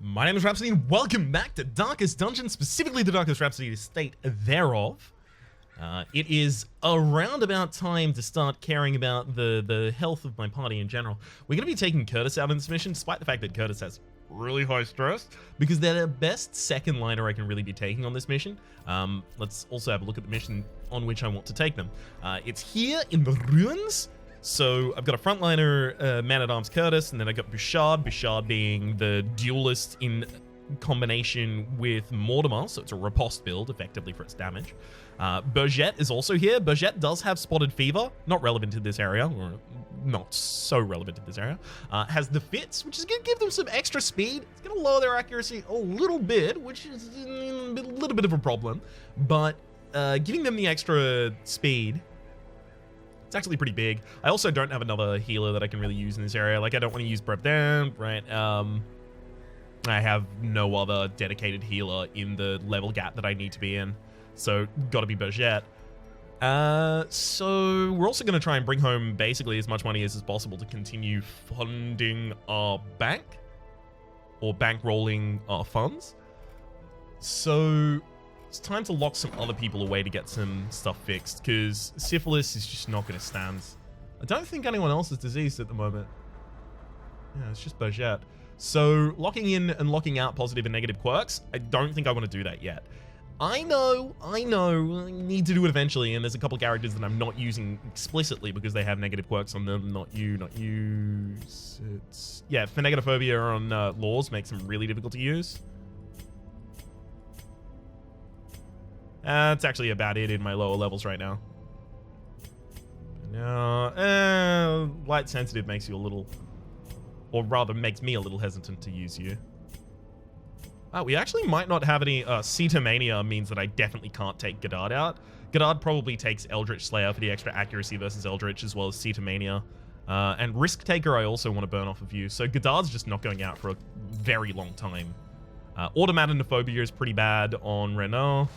My name is Rhapsody and welcome back to Darkest Dungeon, specifically the Darkest Rhapsody state thereof. It is around about time to start caring about the health of my party in general. We're going to be taking Curtis out in this mission, despite the fact that Curtis has really high stress, because they're the best second liner I can really be taking on this mission. Let's also have a look at the mission on which I want to take them. It's here in the ruins. So I've got a frontliner, man-at-arms Curtis, and then I got Bouchard. Bouchard being the duelist in combination with Mortimer, so it's a riposte build, effectively, for its damage. Burgette is also here. Burgette does have Spotted Fever, not relevant to this area, or not so relevant to this area. Has the Fits, which is going to give them some extra speed. It's going to lower their accuracy a little bit, which is a little bit of a problem, but giving them the extra speed, it's actually pretty big. I also don't have another healer that I can really use in this area. Like, I don't want to use Prep Down, right? I have no other dedicated healer in the level gap that I need to be in. So, gotta be Burgette. So, we're also going to try and bring home basically as much money as is possible to continue funding our bank. Or bankrolling our funds. So, it's time to lock some other people away to get some stuff fixed, because syphilis is just not going to stand. I don't think anyone else is diseased at the moment. Yeah, it's just Burgette. So, locking in and locking out positive and negative quirks, I don't think I want to do that yet. I know, I need to do it eventually, and there's a couple characters that I'm not using explicitly because they have negative quirks on them. Not you. Yeah, Phenegatophobia on laws makes them really difficult to use. That's actually about it in my lower levels right now. No, light sensitive makes you a little, or rather makes me a little hesitant to use you. We actually might not have any. Cetomania means that I definitely can't take Godard out. Godard probably takes Eldritch Slayer for the extra accuracy versus Eldritch, as well as Cetomania. And Risk Taker I also want to burn off of you. So Godard's just not going out for a very long time. Automatanophobia is pretty bad on Renault.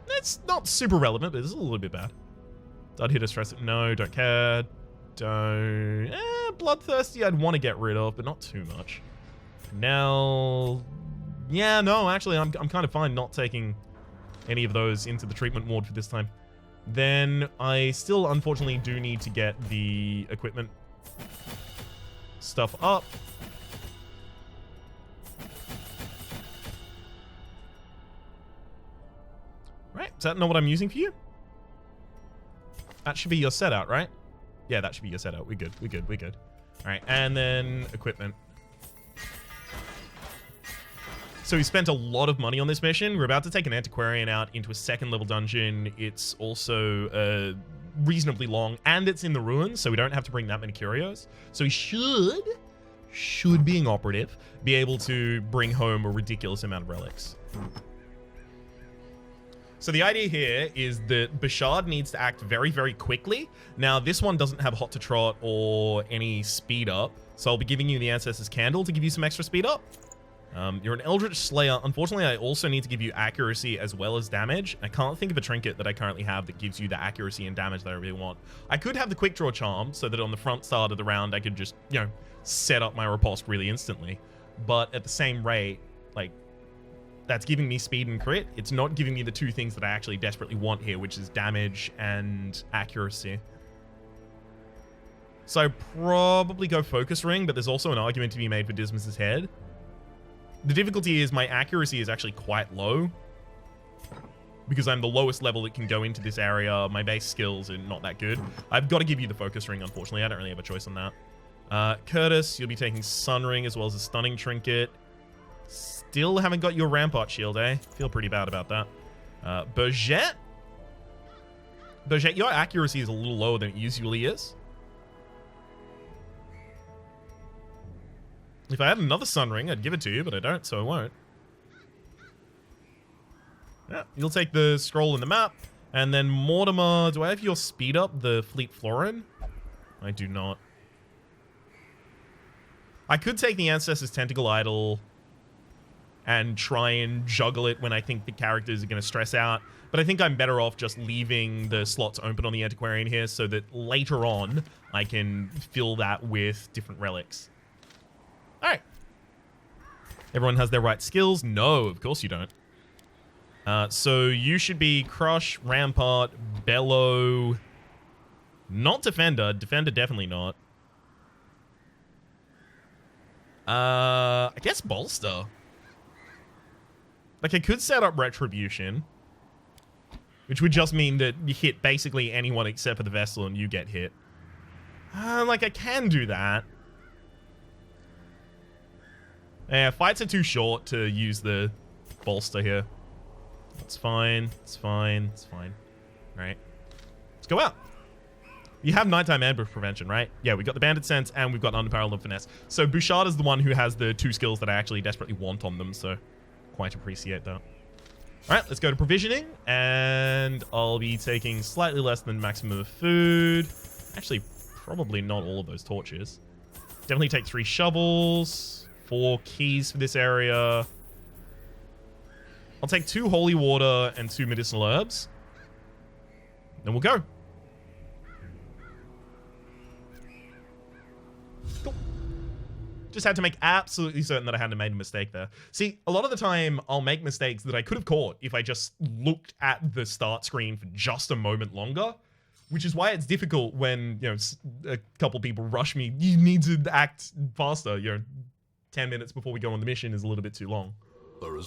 It's not super relevant, but it's a little bit bad. I'd hit a stress. No, don't care. Don't. Bloodthirsty I'd want to get rid of, but not too much. Now, yeah, no, actually, I'm kind of fine not taking any of those into the treatment ward for this time. Then I still, unfortunately, do need to get the equipment stuff up. Right, is that not what I'm using for you? That should be your set out, right? Yeah, that should be your set out. We're good. All right, and then equipment. So we spent a lot of money on this mission. We're about to take an antiquarian out into a second level dungeon. It's also reasonably long, and it's in the ruins, so we don't have to bring that many curios. So we should being operative, be able to bring home a ridiculous amount of relics. So the idea here is that Bouchard needs to act very, very quickly. Now, this one doesn't have Hot to Trot or any speed up, so I'll be giving you the Ancestor's Candle to give you some extra speed up. You're an Eldritch Slayer. Unfortunately, I also need to give you accuracy as well as damage. I can't think of a trinket that I currently have that gives you the accuracy and damage that I really want. I could have the Quick Draw Charm so that on the front start of the round, I could just, set up my riposte really instantly. But at the same rate, like, that's giving me speed and crit. It's not giving me the two things that I actually desperately want here, which is damage and accuracy. So I probably go Focus Ring, but there's also an argument to be made for Dismas's Head. The difficulty is my accuracy is actually quite low because I'm the lowest level that can go into this area. My base skills are not that good. I've got to give you the Focus Ring, unfortunately. I don't really have a choice on that. Curtis, you'll be taking Sun Ring as well as a Stunning Trinket. Still haven't got your Rampart Shield, eh? Feel pretty bad about that. Burgette, your accuracy is a little lower than it usually is. If I had another Sun Ring, I'd give it to you, but I don't, so I won't. Yeah, you'll take the scroll in the map. And then Mortimer, do I have your speed up, the Fleet Florin? I do not. I could take the Ancestor's Tentacle Idol and try and juggle it when I think the characters are going to stress out. But I think I'm better off just leaving the slots open on the Antiquarian here so that later on I can fill that with different relics. All right. Everyone has their right skills? No, of course you don't. So you should be Crush, Rampart, Bellow... Not Defender. Defender definitely not. I guess Bolster. Like, I could set up Retribution, which would just mean that you hit basically anyone except for the Vessel and you get hit. Like, I can do that. Yeah, fights are too short to use the Bolster here. It's fine. It's fine. It's fine. All right. Let's go out. You have nighttime ambush prevention, right? Yeah, we got the bandit sense and we've got unparalleled finesse. So Bouchard is the one who has the 2 skills that I actually desperately want on them, so quite appreciate that. All right, let's go to provisioning, and I'll be taking slightly less than maximum of food. Actually, probably not all of those torches. Definitely take 3 shovels, 4 keys for this area. I'll take 2 holy water and 2 medicinal herbs. Then we'll go. Just had to make absolutely certain that I hadn't made a mistake there. See, a lot of the time, I'll make mistakes that I could have caught if I just looked at the start screen for just a moment longer, which is why it's difficult when, you know, a couple people rush me. You need to act faster. You know, 10 minutes before we go on the mission is a little bit too long.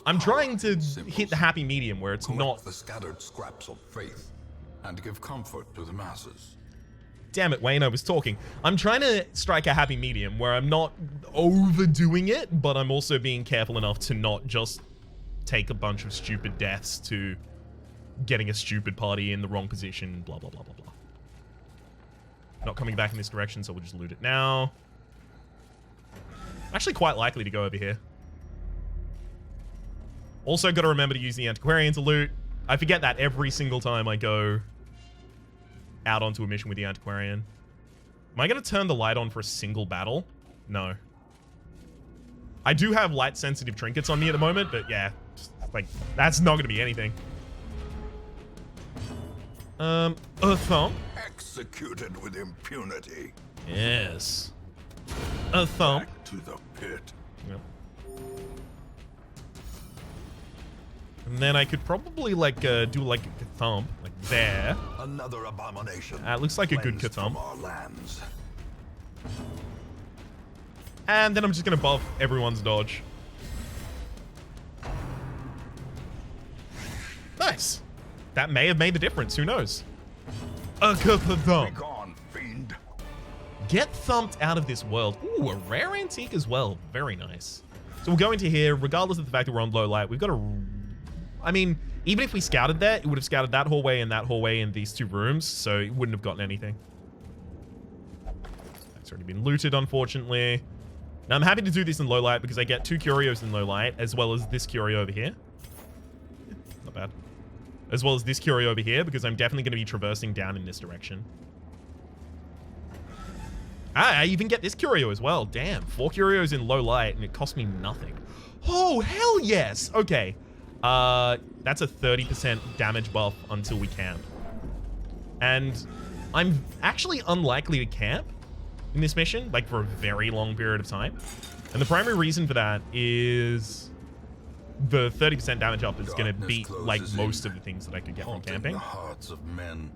I'm trying to hit the happy medium where it's not... the scattered scraps of faith and give comfort to the masses. Damn it, Wayne, I was talking. I'm trying to strike a happy medium where I'm not overdoing it, but I'm also being careful enough to not just take a bunch of stupid deaths to getting a stupid party in the wrong position, blah, blah, blah, blah, blah. Not coming back in this direction, so we'll just loot it now. I'm actually quite likely to go over here. Also got to remember to use the Antiquarian to loot. I forget that every single time I go out onto a mission with the Antiquarian. Am I going to turn the light on for a single battle? No. I do have light-sensitive trinkets on me at the moment, but yeah, like, that's not going to be anything. A thump. Executed with impunity. Yes. A thump. Back to the pit. Yep. And then I could probably, like, do, like, a thump, like, there. Another abomination. Looks like a good thump. Our lands. And then I'm just going to buff everyone's dodge. Nice. That may have made the difference. Who knows? A thump. Be gone, fiend. Get thumped out of this world. Ooh, a rare antique as well. Very nice. So we'll go into here, regardless of the fact that we're on low light. We've got a... I mean, even if we scouted there, it would have scouted that hallway and these 2 rooms, so it wouldn't have gotten anything. That's already been looted, unfortunately. Now, I'm happy to do this in low light because I get 2 curios in low light, as well as this curio over here. Yeah, not bad. As well as this curio over here, because I'm definitely going to be traversing down in this direction. I even get this curio as well. Damn, 4 curios in low light, and it cost me nothing. Oh, hell yes! Okay. That's a 30% damage buff until we camp. And I'm actually unlikely to camp in this mission, like, for a very long period of time. And the primary reason for that is the 30% damage up is going to beat, like, most of the things that I could get from camping. The hearts of men.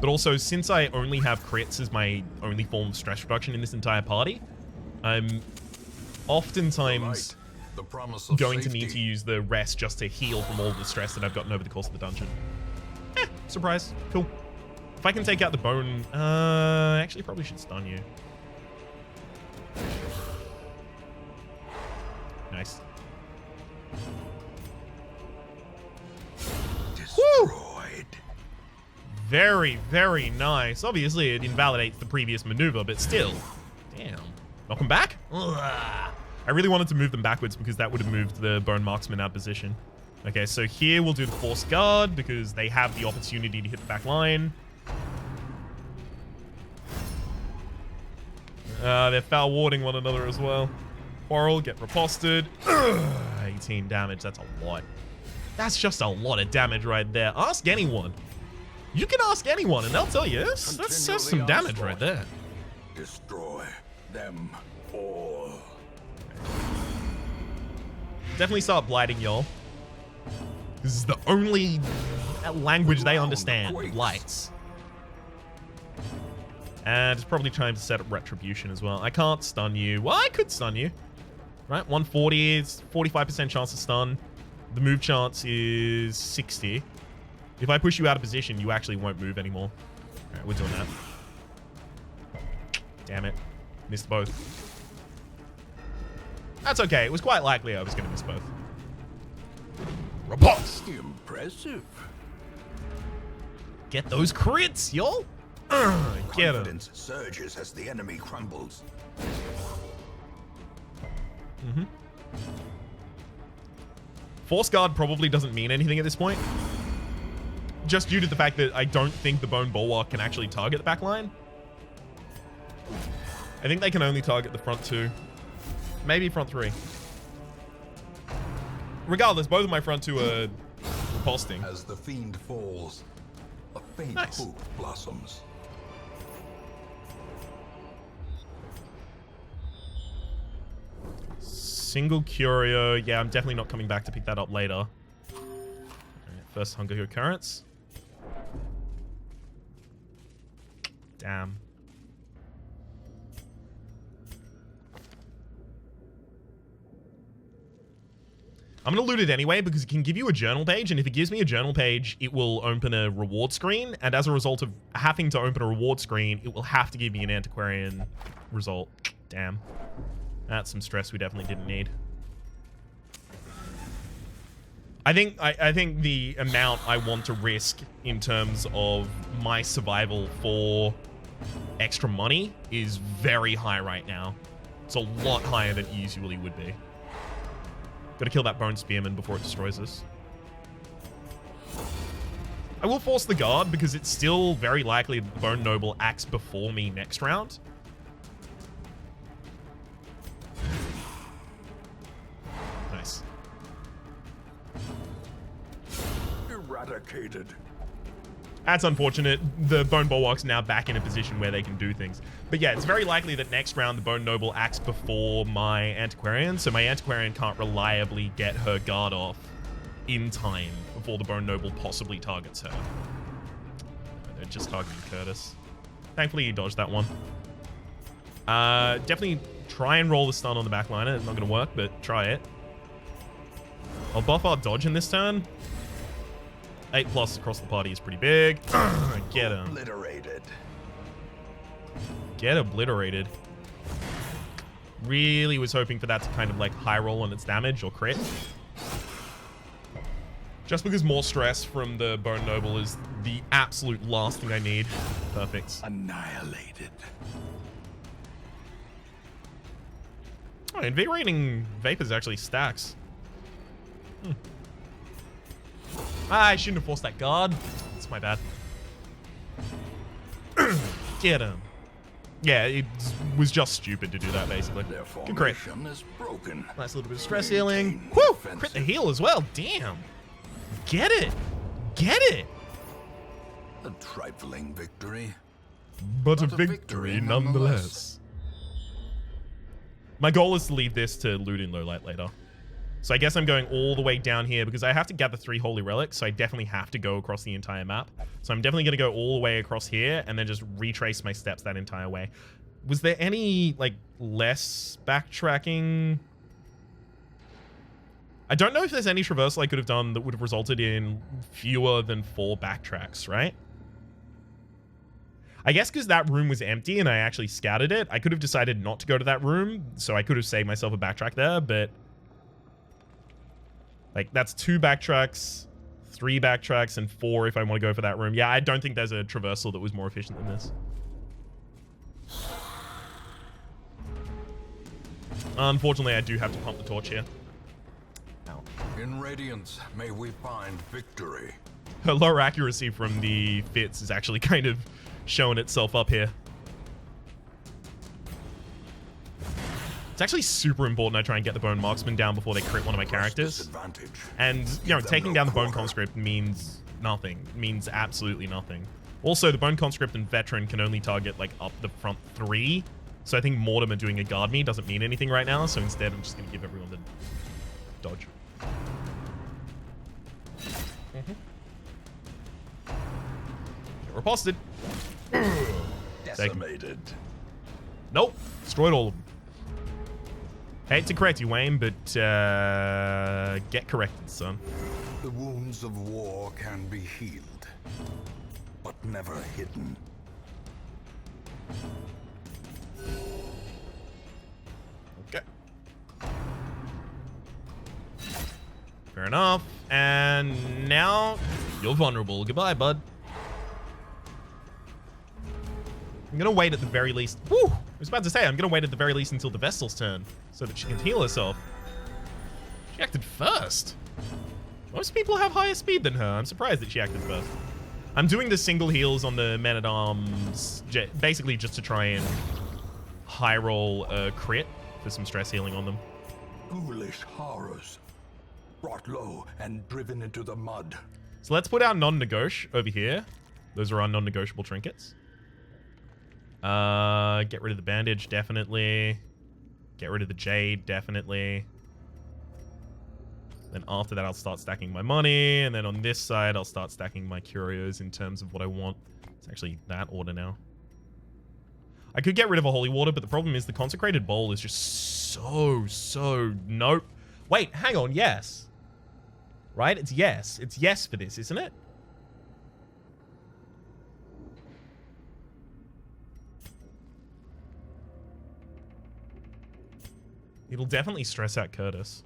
But also, since I only have crits as my only form of stress reduction in this entire party, I'm oftentimes going to need to use the rest just to heal from all the stress that I've gotten over the course of the dungeon. Surprise. Cool. If I can take out the bone... actually, probably should stun you. Nice. Destroyed. Very, very nice. Obviously, it invalidates the previous maneuver, but still. Damn. Knock them back? Ugh. I really wanted to move them backwards because that would have moved the Bone Marksman out of position. Okay, so here we'll do the Force Guard because they have the opportunity to hit the back line. They're foul warding one another as well. Quarrel, get riposted. 18 damage, that's a lot. That's just a lot of damage right there. Ask anyone. You can ask anyone and they'll tell you. That's some damage right there. Destroy them all. Definitely start blighting y'all. This is the only language they understand. Blights. And it's probably time to set up retribution as well. I can't stun you. Well, I could stun you. Right, 140 is 45% chance to stun. The move chance is 60. If I push you out of position, you actually won't move anymore. All right, we're doing that. Damn it. Missed both. That's okay. It was quite likely I was going to miss both. Repulse. Impressive. Get those crits, y'all. Get him. Confidence surges as the enemy crumbles. Force Guard probably doesn't mean anything at this point. Just due to the fact that I don't think the Bone Bulwark can actually target the back line. I think they can only target the front two. Maybe front three. Regardless, both of my front two are repulsing. As the fiend falls, a faint hope blossoms. Single Curio. Yeah, I'm definitely not coming back to pick that up later. All right, first Hunger Occurrence. Damn. I'm going to loot it anyway because it can give you a journal page, and if it gives me a journal page, it will open a reward screen, and as a result of having to open a reward screen, it will have to give me an antiquarian result. Damn. That's some stress we definitely didn't need. I think the amount I want to risk in terms of my survival for extra money is very high right now. It's a lot higher than it usually would be. Gotta kill that Bone Spearman before it destroys us. I will force the guard because it's still very likely that the Bone Noble acts before me next round. Nice. Eradicated. That's unfortunate. The Bone Bulwark's now back in a position where they can do things. But yeah, it's very likely that next round the Bone Noble acts before my Antiquarian, so my Antiquarian can't reliably get her guard off in time before the Bone Noble possibly targets her. They're just targeting Curtis. Thankfully, he dodged that one. Definitely try and roll the stun on the backliner. It's not going to work, but try it. I'll buff our dodge in this turn. 8+ across the party is pretty big. Get him. Obliterated. Get obliterated. Really was hoping for that to kind of like high roll on its damage or crit. Just because more stress from the Bone Noble is the absolute last thing I need. Perfect. Annihilated. Oh, Invigorating Vapors actually stacks. I shouldn't have forced that guard. It's my bad. Get him. Yeah, it was just stupid to do that, basically. Good crit. Is broken. Nice little bit of stress healing. Woo! Crit the heal as well. Damn. Get it. Get it. A trifling victory. But a victory nonetheless. My goal is to leave this to loot in low light later. So I guess I'm going all the way down here because I have to gather 3 holy relics, so I definitely have to go across the entire map. So I'm definitely going to go all the way across here and then just retrace my steps that entire way. Was there any, like, less backtracking? I don't know if there's any traversal I could have done that would have resulted in fewer than 4 backtracks, right? I guess because that room was empty and I actually scouted it, I could have decided not to go to that room, so I could have saved myself a backtrack there, but... like, that's 2 backtracks, 3 backtracks, and 4 if I want to go for that room. Yeah, I don't think there's a traversal that was more efficient than this. Unfortunately, I do have to pump the torch here. Ow. In Radiance, may we find victory. Her lower accuracy from the fits is actually kind of showing itself up here. It's actually super important I try and get the Bone Marksman down before they crit one of my characters. And, you know, taking down the Bone Conscript means nothing. It means absolutely nothing. Also, the Bone Conscript and Veteran can only target, like, up the front 3. So I think Mortimer doing a guard me doesn't mean anything right now. So instead, I'm just going to give everyone the dodge. Riposted. Decimated. Nope. Destroyed all of them. Hate to correct you, Wayne, but get corrected, son. The wounds of war can be healed, but never hidden. Okay. Fair enough. And now you're vulnerable. Goodbye, bud. I'm gonna wait at the very least. Woo! I was about to say, I'm gonna wait at the very least until the Vestal's turn so that she can heal herself. She acted first. Most people have higher speed than her. I'm surprised that she acted first. I'm doing the single heals on the men-at-arms basically just to try and high roll a crit for some stress healing on them. Ghoulish horrors, brought low and driven into the mud. So let's put our non-negotiable over here. Those are our non-negotiable trinkets. Get rid of the bandage, definitely. Get rid of the jade, definitely. Then after that, I'll start stacking my money. And then on this side, I'll start stacking my curios in terms of what I want. It's actually that order now. I could get rid of a holy water, but the problem is the consecrated bowl is just so nope. Wait, hang on, yes. Right? It's yes. It's yes for this, isn't it? It'll definitely stress out Curtis.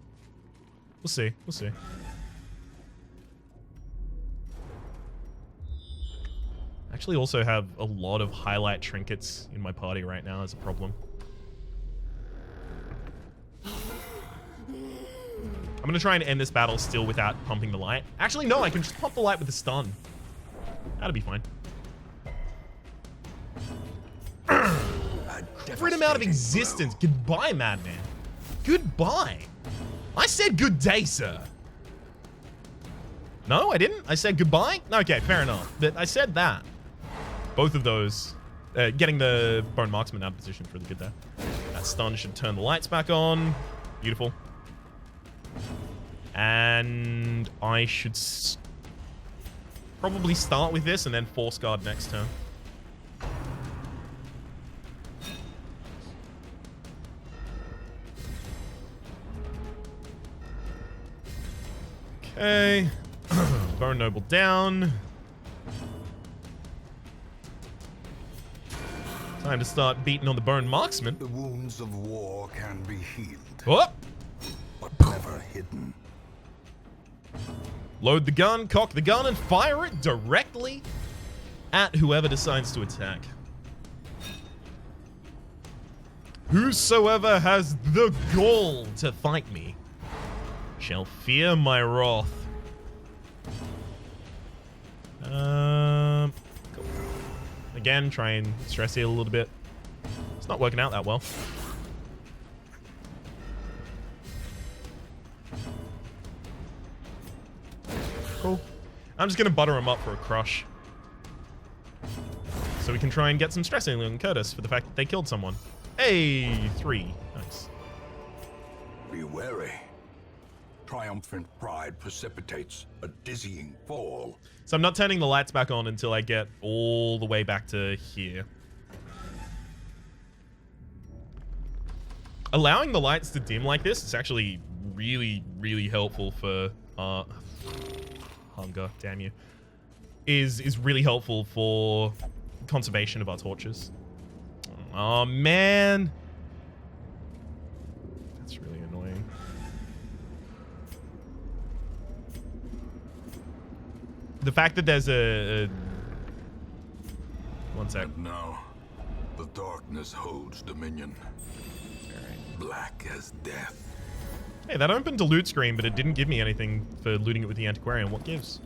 We'll see. We'll see. Actually also have a lot of highlight trinkets in my party right now as a problem. I'm going to try and end this battle still without pumping the light. Actually, no, I can just pump the light with the stun. That'll be fine. Freedom out of existence. Goodbye, madman. Goodbye. I said good day, sir. No, I didn't. I said goodbye? Okay, fair enough. But I said that. Both of those. Getting the Bone Marksman out of position for the good day. That stun should turn the lights back on. Beautiful. And I should probably start with this and then Force Guard next turn. Okay. Bone Noble down. Time to start beating on the Bone Marksman. The wounds of war can be healed, Oh! but never hidden. Load the gun, cock the gun, and fire it directly at whoever decides to attack. Whosoever has the gall to fight me shall fear my wrath. Cool. Again, try and stress heal a little bit. It's not working out that well. Cool. I'm just going to butter him up for a crush. So we can try and get some stress healing on Curtis for the fact that they killed someone. Hey, 3. Nice. Be wary. Triumphant pride precipitates a dizzying fall. So I'm not turning the lights back on until I get all the way back to here. Allowing the lights to dim like this is actually really helpful for hunger, damn you. Is really helpful for conservation of our torches. Oh man. That's really annoying. The fact that there's a one sec. And now, the darkness holds dominion. Alright. Black as death. Hey, that opened a loot screen, but it didn't give me anything for looting it with the antiquarian. What gives?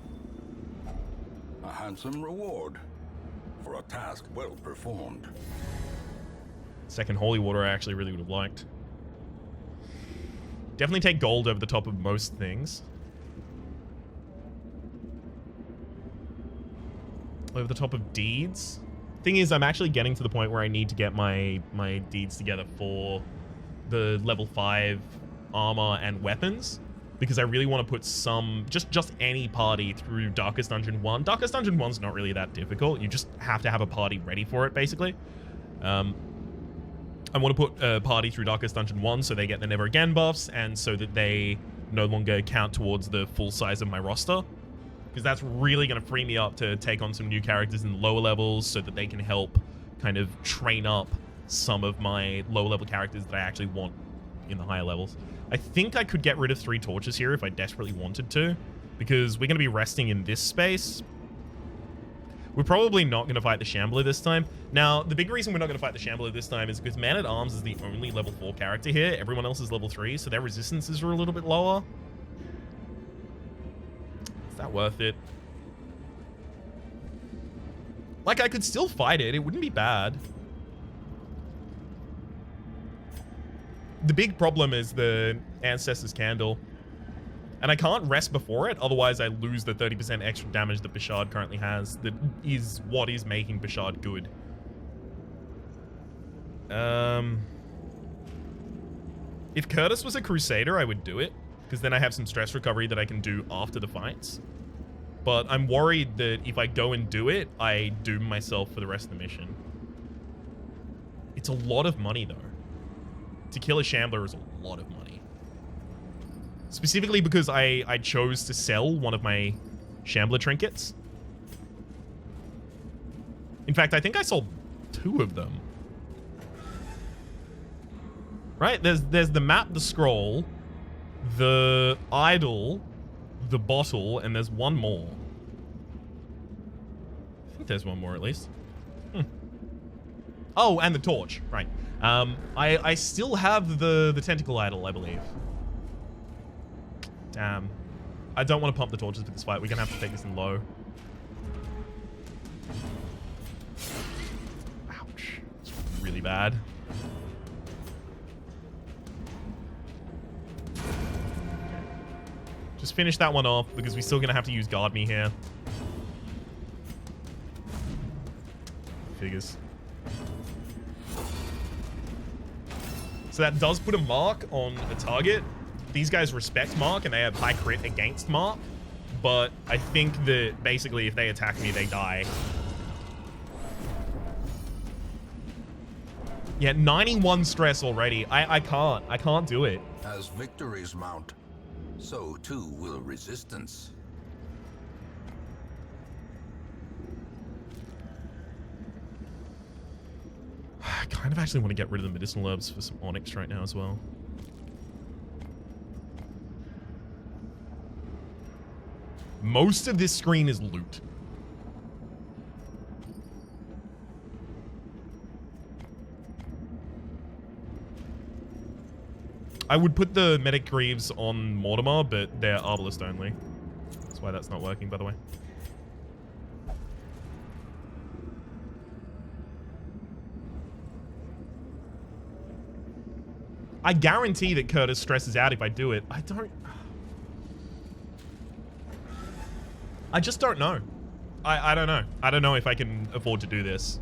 A handsome reward for a task well performed. Second holy water I actually really would have liked. Definitely take gold over the top of most things. Over the top of deeds. Thing is, I'm actually getting to the point where I need to get my deeds together for the level 5 armor and weapons. because I really want to put some, just any party through Darkest Dungeon 1. Darkest Dungeon 1's not really that difficult. You just have to have a party ready for it, basically. I want to put a party through Darkest Dungeon 1 so they get the Never Again buffs, and so that they no longer count towards the full size of my roster. Because that's really going to free me up to take on some new characters in the lower levels so that they can help kind of train up some of my lower level characters that I actually want in the higher levels. I think I could get rid of 3 torches here if I desperately wanted to, because we're going to be resting in this space. We're probably not going to fight the Shambler this time. Now, the big reason we're not going to fight the Shambler this time is because Man-at-Arms is the only level 4 character here. Everyone else is level 3, so their resistances are a little bit lower. Is that worth it? Like, I could still fight it. It wouldn't be bad. The big problem is the Ancestor's Candle. And I can't rest before it, otherwise I lose the 30% extra damage that Bashard currently has. That is what is making Bashard good. If Curtis was a Crusader, I would do it, because then I have some stress recovery that I can do after the fights. But I'm worried that if I go and do it, I doom myself for the rest of the mission. It's a lot of money, though. To kill a Shambler is a lot of money. Specifically because I chose to sell one of my Shambler trinkets. In fact, I think I sold 2 of them. Right? There's the map, the scroll, the idol, the bottle, and there's one more. I think there's one more at least. Oh, and the torch. Right. I still have the tentacle idol, I believe. Damn. I don't want to pump the torches for this fight. We're going to have to take this in low. Ouch. It's really bad. Just finish that one off, because we're still going to have to use Guard Me here. Figures. So that does put a mark on a target. These guys respect Mark, and they have high crit against Mark. But I think that basically if they attack me, they die. Yeah, 91 stress already. I can't do it. As victories mount, so too will resistance. I kind of actually want to get rid of the medicinal herbs for some onyx right now as well. Most of this screen is loot. I would put the medic greaves on Mortimer, but they're arbalist only. That's why that's not working, by the way. I guarantee that Curtis stresses out if I do it. I just don't know. I don't know. I don't know if I can afford to do this.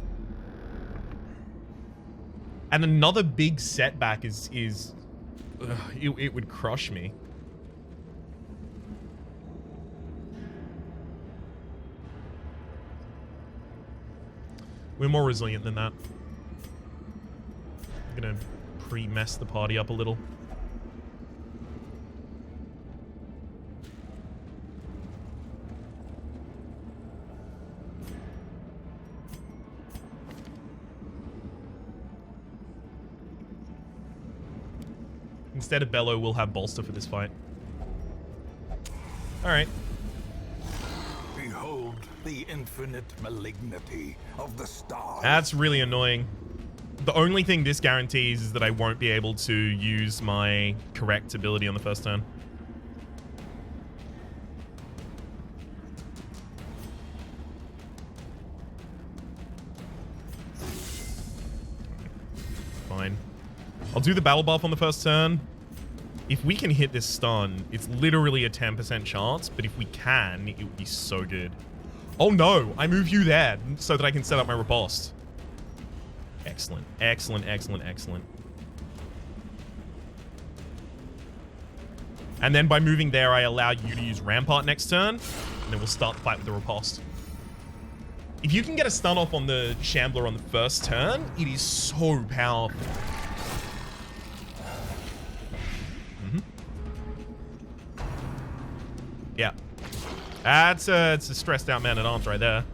And another big setback is it would crush me. We're more resilient than that. I'm gonna pre-mess the party up a little. Instead of Bellow, we'll have Bolster for this fight. Alright. Behold the infinite malignity of the stars. That's really annoying. The only thing this guarantees is that I won't be able to use my correct ability on the first turn. Fine. I'll do the battle buff on the first turn. If we can hit this stun, it's literally a 10% chance, but if we can, it would be so good. Oh no, I move you there so that I can set up my riposte. Excellent, excellent, excellent, excellent. And then by moving there, I allow you to use Rampart next turn. And then we'll start the fight with the Riposte. If you can get a stun off on the Shambler on the first turn, it is so powerful. Yeah. It's a stressed out man-at-arms right there.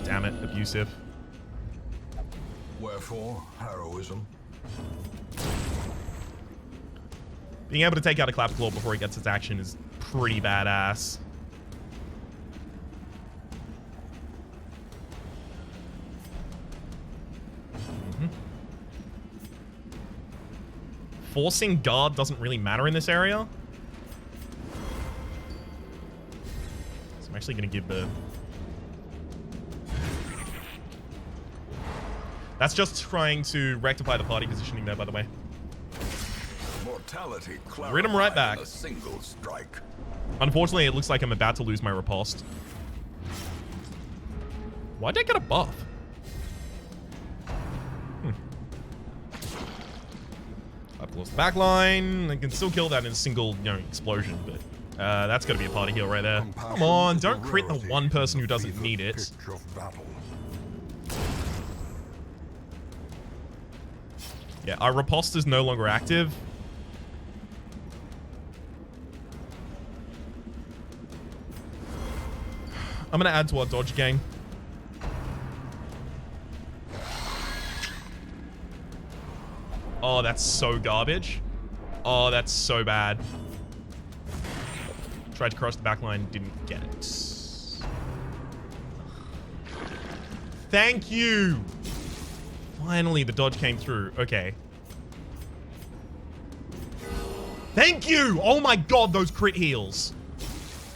Damn it, abusive. Wherefore, heroism. Being able to take out a Clapclaw before he gets its action is pretty badass. Forcing guard doesn't really matter in this area. So I'm actually going to give the... That's just trying to rectify the party positioning there, by the way. Mortality Rid him right back. in a single strike. Unfortunately, it looks like I'm about to lose my riposte. Why'd I get a buff? I've lost the back line. I can still kill that in a single, explosion, but that's got to be a party heal right there. Come on, don't crit the one person who doesn't need it. Yeah, our riposte is no longer active. I'm going to add to our dodge gang. Oh, that's so garbage. Oh, that's so bad. Tried to cross the back line, didn't get it. Thank you. Finally, the dodge came through. Okay. Thank you. Oh my god, those crit heals.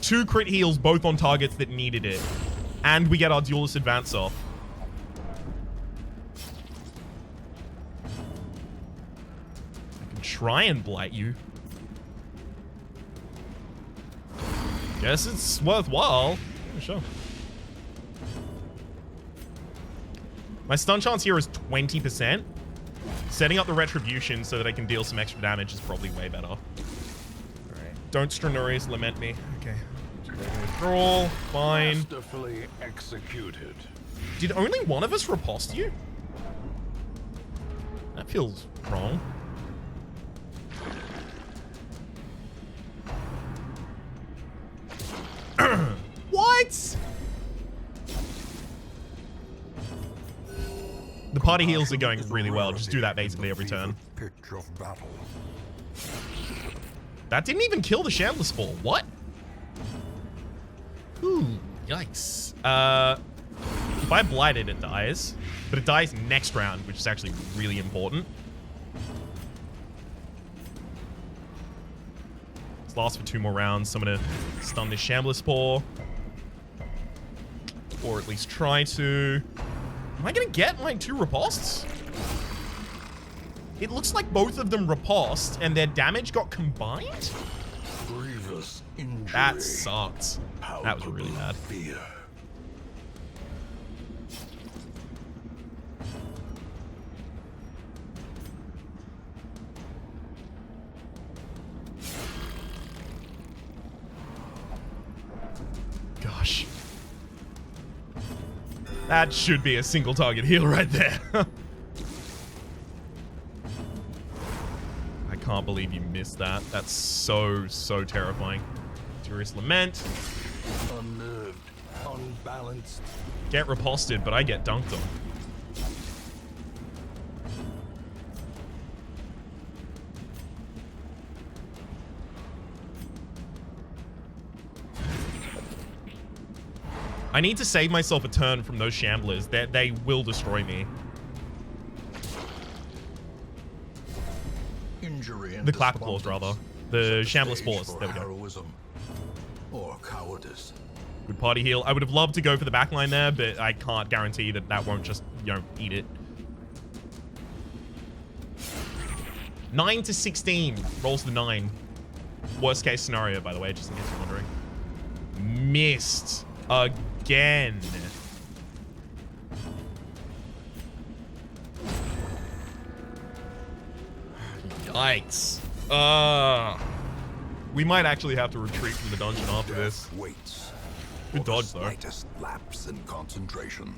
2 crit heals, both on targets that needed it. And we get our duelist advance off. Try and blight you. Guess it's worthwhile. Yeah, sure. My stun chance here is 20%. Setting up the retribution so that I can deal some extra damage is probably way better. Alright. Don't Strenorius lament me. Okay. Withdrawal. Fine. Masterfully executed. Did only one of us riposte you? That feels wrong. What? The party heals are going really well. Just do that basically every turn. That didn't even kill the Shambler Spore. What? Ooh, yikes. If I blight it, it dies. But it dies next round, which is actually really important. This lasts for 2 more rounds, so I'm going to stun this Shambler Spore. Or at least try to. Am I going to get like 2 ripostes? It looks like both of them riposted and their damage got combined? Grievous injury. That sucked. That was really bad. Fear. Gosh. That should be a single target heal right there. I can't believe you missed that. That's so, so terrifying. Furious Lament. Unnerved, unbalanced. Get riposted, but I get dunked on. I need to save myself a turn from those Shamblers. They will destroy me. Injury and The Clapperclaws, rather. The Shambler Spores. There we go. Heroism or cowardice. Good party heal. I would have loved to go for the backline there, but I can't guarantee that that won't just, eat it. 9 to 16. Rolls the 9. Worst case scenario, by the way, just in case you're wondering. Missed. Again. Yikes. We might actually have to retreat from the dungeon after this. Waits. Good dodge, though. Slightest lapse in concentration.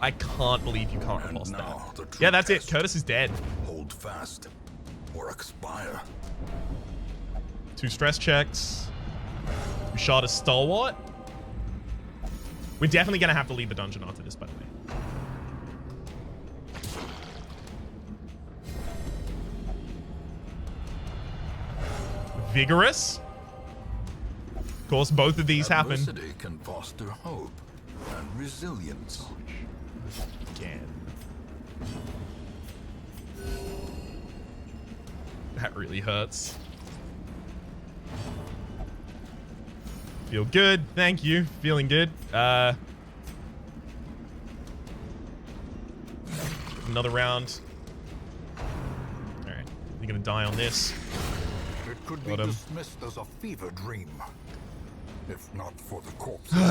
I can't believe you can't And repulse now that. the Yeah, that's it. test. Curtis is dead. Hold fast or expire. 2 stress checks. We shot a stalwart. We're definitely going to have to leave the dungeon after this, by the way. Vigorous. Of course, both of these happen. Adversity can foster hope and resilience. Again. That really hurts. Feel good. Thank you. Feeling good. Another round. Alright. You're gonna die on this. It could be dismissed as a fever dream, if not for the corpses.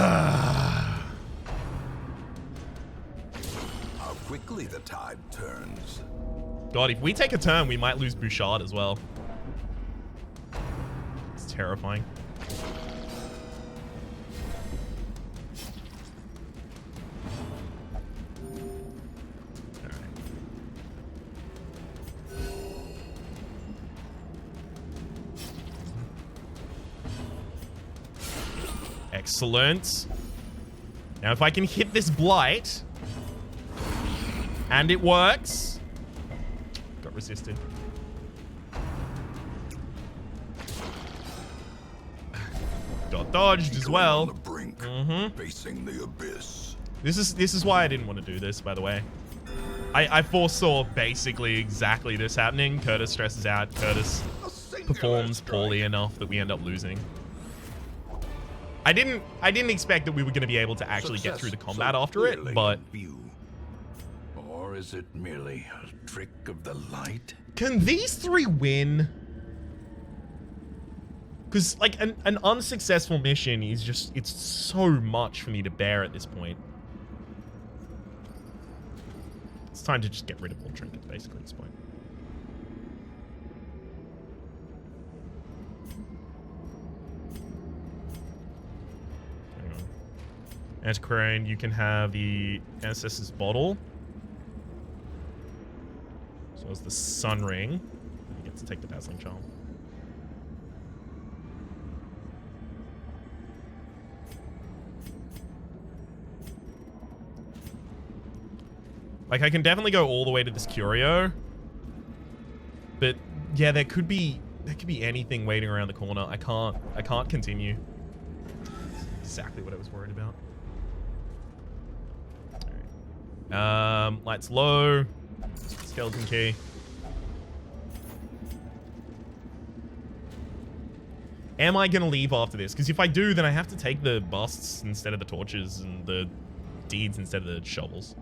How quickly the tide turns. God, if we take a turn, we might lose Bouchard as well. It's terrifying. Excellent. Now, if I can hit this blight, and it works. Got resisted. Got dodged as well. On the brink, facing the abyss. This is why I didn't want to do this, by the way. I foresaw basically exactly this happening. Curtis stresses out. Curtis performs poorly enough that we end up losing. I didn't expect that we were going to be able to actually get through the combat after it, but or is it merely a trick of the light? Can these 3 win? Because like an unsuccessful mission is just, it's so much for me to bear at this point. It's time to just get rid of all trinkets basically at this point. Antiquarian, you can have the Ancestor's Bottle. So as the Sun Ring. You get to take the Dazzling Charm. Like, I can definitely go all the way to this Curio. But, yeah, there could be anything waiting around the corner. I can't continue. That's exactly what I was worried about. Lights low. Skeleton key. Am I gonna leave after this? Because if I do, then I have to take the busts instead of the torches and the deeds instead of the shovels.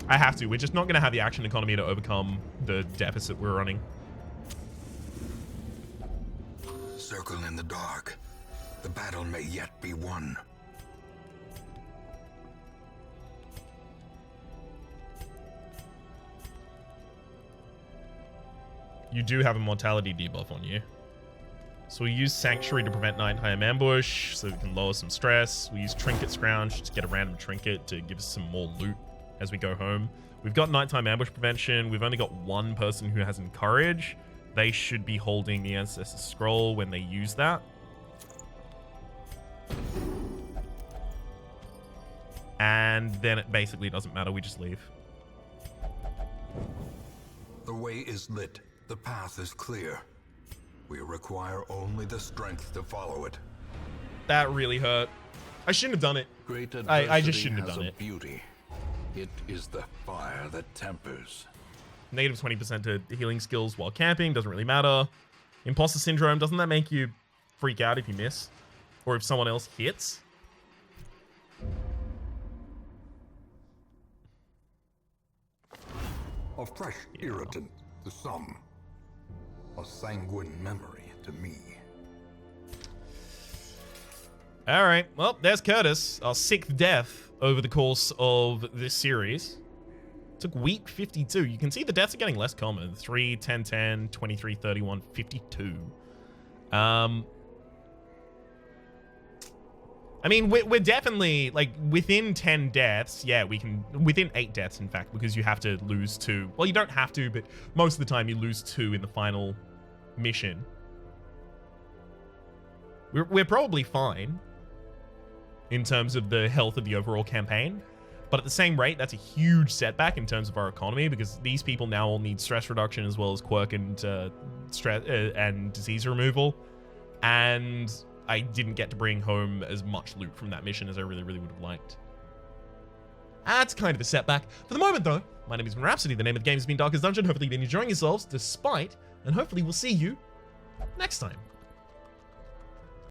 I have to. We're just not going to have the action economy to overcome the deficit we're running. Circle in the dark. The battle may yet be won. You do have a mortality debuff on you. So we use Sanctuary to prevent nighttime ambush, so we can lower some stress. We use Trinket Scrounge to get a random trinket to give us some more loot as we go home. We've got nighttime ambush prevention. We've only got 1 person who has Encourage. They should be holding the Ancestor's Scroll when they use that. And then it basically doesn't matter. We just leave. The way is lit. The path is clear. We require only the strength to follow it. That really hurt. I shouldn't have done it. Great I just shouldn't have has done a it. Beauty. It is the fire that tempers. Negative 20% to healing skills while camping. Doesn't really matter. Imposter syndrome. Doesn't that make you freak out if you miss? Or if someone else hits? A fresh irritant to some. a sanguine memory to me. All right, well, there's Curtis, our 6th death over the course of this series. Took week 52. You can see the deaths are getting less common. 3, 10, 10, 23, 31, 52. I mean, we're definitely, like, within 10 deaths. Yeah, we can, within 8 deaths, in fact, because you have to lose 2. Well, you don't have to, but most of the time you lose 2 in the final mission. We're probably fine in terms of the health of the overall campaign. But at the same rate, that's a huge setback in terms of our economy, because these people now all need stress reduction as well as quirk and stress and disease removal. And I didn't get to bring home as much loot from that mission as I really, really would have liked. That's kind of a setback. For the moment, though, my name has been Rhapsody. The name of the game has been Darkest Dungeon. Hopefully you've been enjoying yourselves despite, and hopefully we'll see you next time.